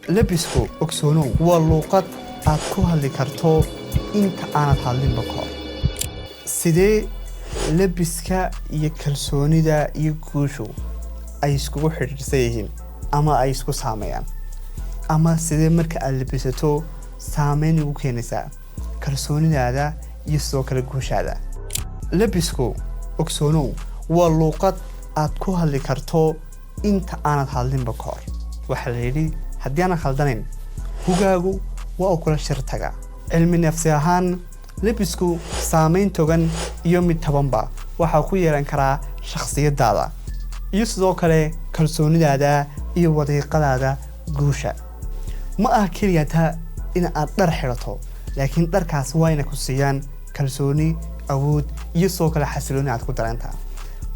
labisku ogsoonow waa luuqad aad ku hadli karto inta aanad hadlinba kahor. sidee labiska iyo kalsoonida iyo guushu ay iskugu xidhiidhsan yihiin ama ay isku saameeyaan, ama sidee marka aad labisato saameyn ugu keenaysaa kalsoonidaada iyo sidoo kale guushaada. labisku ogsoonow waa luuqad aad ku hadli karto inta aanad hadlinba kahor. waxaa la yidhi haddii aanad khaldanayn hugaagu waa u kula shir taga. cilmi nafsi ahaan labisku saameyn togan iyo mid tabanba waxaa ku yeelan karaa shakhsiyadaada iyo sidoo kale kalsoonidaada iyo wadiiqadaada guusha. ma aha keliya taa in aad dhar xidhato, laakiin dharkaas waa inay ku siiyaan kalsooni, awood iyo sidoo kale xasilooni aad ku dareenta.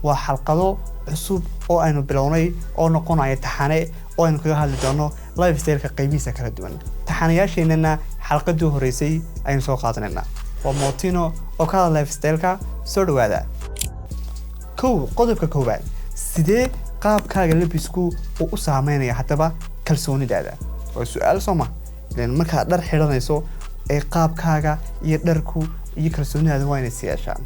waa xalqado cusub oo aynu bilownay oo noqonaya taxane oo aynu kaga hadli doono lifestyle-ka qaybihiisa kala duwan. taxanayaasheenana xalqadii horeysay aynu soo qaadanayna waa Mootino oo ka hadla lifestyle-ka. soo dhawaada. qodobka koowaad, sidee qaabkaaga labisku u saameynaya haddaba kalsoonidaada? waa su'aal soo ma markaad dhar xidhanayso ee qaabkaaga iyo dharku iyo kalsoonidaada waa inay siyaashaan.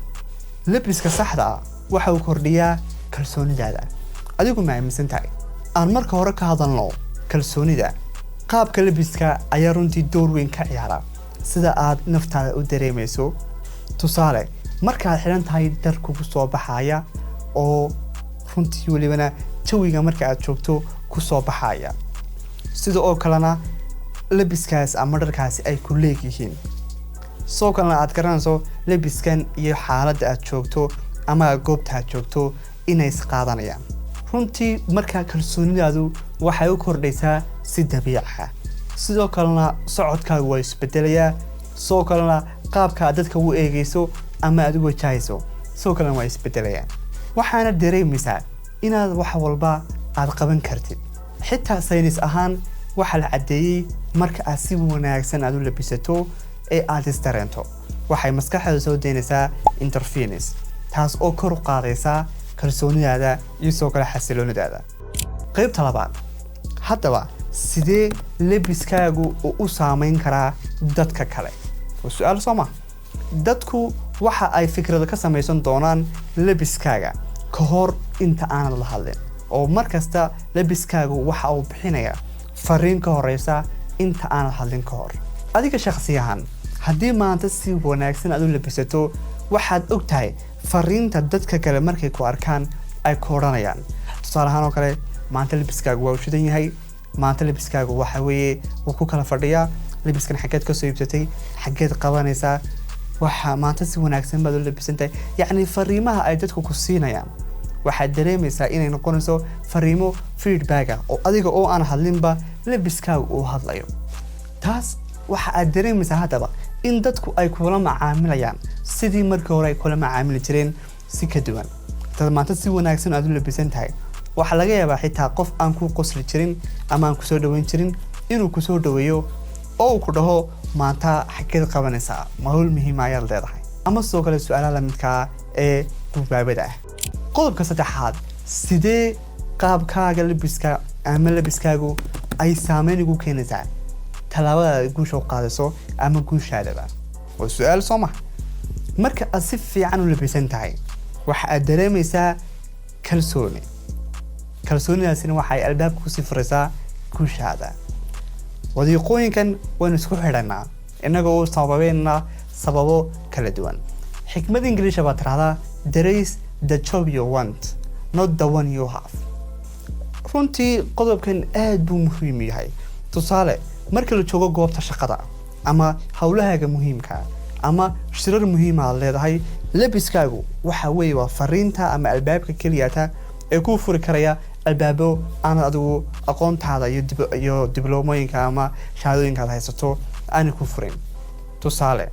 labiska saxda ah waxa uu kordhiyaa kalsoonidaada. adigu ma aaminsan tahay? aan marka hore ka hadalno kalsoonida. qaabka labiska ayaa runtii door weyn ka ciyaara sida aad naftaada u dareemayso. tusaale, markaad xidhan tahay dhar kugu soo baxaya oo runtii walibana jawiga marka aad joogto ku soo baxaya, sida oo kalena labiskaas ama dharkaasi ay ku leeyihiin. soo kalena aad garanayso labiskan iyo xaaladda aad joogto ama goobta aad joogto inay is qaadanayaan. runtii markaa kalsoonidaadu waxay u kordhaysaa si dabiici ah. sidoo kalena socodkaagu waa isbedelayaa. sidoo kalena qaabka aad dadka u eegayso ama aad u wajahayso sidoo kalena waa isbedelayaan. waxaana dareemaysaa inaad wax walba aad qaban kartid. xitaa saynis ahaan waxaa la caddeeyey marka aad si wanaagsan aad u labisato ee aad is dareento, waxay maskaxda soo deynaysaa endorphins, taas oo kor u qaadaysa kalsoonidaada iyo sidoo kale xasiloonidaada. qaybta labaad, haddaba sidee labiskaagu u saameyn karaa dadka kale? waa su'aal soo ma. dadku waxa ay fikrado ka samaysan doonaan labiskaaga ka hor inta aanad la hadlin, oo markasta labiskaagu waxa uu bixinayaa fariin ka horeysa inta aanad hadlin ka hor. adiga shakhsi ahaan haddii maanta si wanaagsan aad u labisato, waxaad og tahay fariinta dadka kale markay ku arkaan ay ku odhanayaan. tusaale ahaan oo kale, maanta labiskaagu waa u shidan yahay, maanta labiskaagu waxa weeye wuu ku kala fadhiyaa, labiskan xaggeed ka soo iibsatay, xaggeed qabanaysaa, waxa maanta si wanaagsan baad u labisantahay. yacni fariimaha ay dadku ku siinayaan waxaad dareemaysaa inay noqonayso fariimo feedback ah oo adiga oo aan hadlinba labiskaagu uu hadlayo. taas waxa aad dareemaysaa haddaba in dadku ay kula macaamilayaan sidii markii hore ay kula macaamili jireen si ka duwan. dad maanta si wanaagsan aad u labisan tahay, waxaa laga yaabaa xitaa qof aan ku qosli jirin ama aan ku soo dhaweyn jirin inuu ku soo dhaweeyo oo uu ku dhaho maanta xaggeed qabanaysaa, mawl muhiim ayaad leedahay, ama sidoo kale su'aalaha la midka ee gubaabada ah. qodobka saddexaad, sidee qaabkaaga labiska ama labiskaagu ay saameyn ugu keenaysaa tallaabada guusha u qaadayso ama guushaadaba? waa su'aal soo ma. marka aad si fiican u labisan tahay, waxa aad dareemaysaa kalsooni. kalsoonidaasina waxay albaabka ku sifraysaa guushaada. wadiiqooyinkan waynu isku xidhanaa innagoo u sababeynaa sababo kala duwan. xikmad ingiliisha baa tirahdaa there is the job you want, not the one you have. runtii qodobkan aad buu muhiim yahay. tusaale, marka la joogo goobta shaqada ama hawlahaaga muhiimka ama shirar muhiima aad leedahay, labiskaagu waxa weeye waa fariinta ama albaabka keliyata ee kuu furi karaya albaabo aanad adigu aqoontaada iyo dibloomooyinka ama shahaadooyinka aad haysato aanay ku furin. tusaale,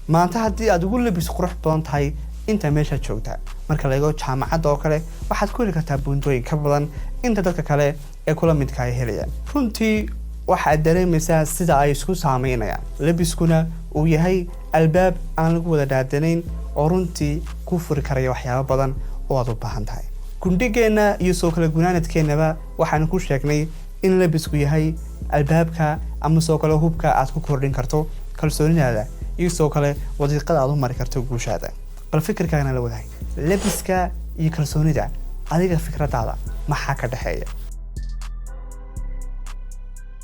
maanta haddii aad ugu labis qurux badan tahay inta meesha joogta, marka la eego jaamacadda oo kale, waxaad ku heli kartaa buundooyin ka badan inta dadka kale ee kula midka ay helayaan. runtii waxaad dareemaysaa sida ay isku saameynayaan. labiskuna uu yahay albaab aan lagu wada dhaadanayn oo runtii ku furi karaya waxyaabo badan oo aad u baahan tahay. gundhigeena iyo soo kala gunaanadkeenaba waxaan ku sheegnay in labisku yahay albaabka ama soo kale hubka aad ku kordhin karto kalsoonidaada iyo soo kale wadiiqada aad u mari karto guushaada bal fikirkaagana la wadahay labiska iyo kalsoonida adiga fikradaada maxaa ka dhaxeeya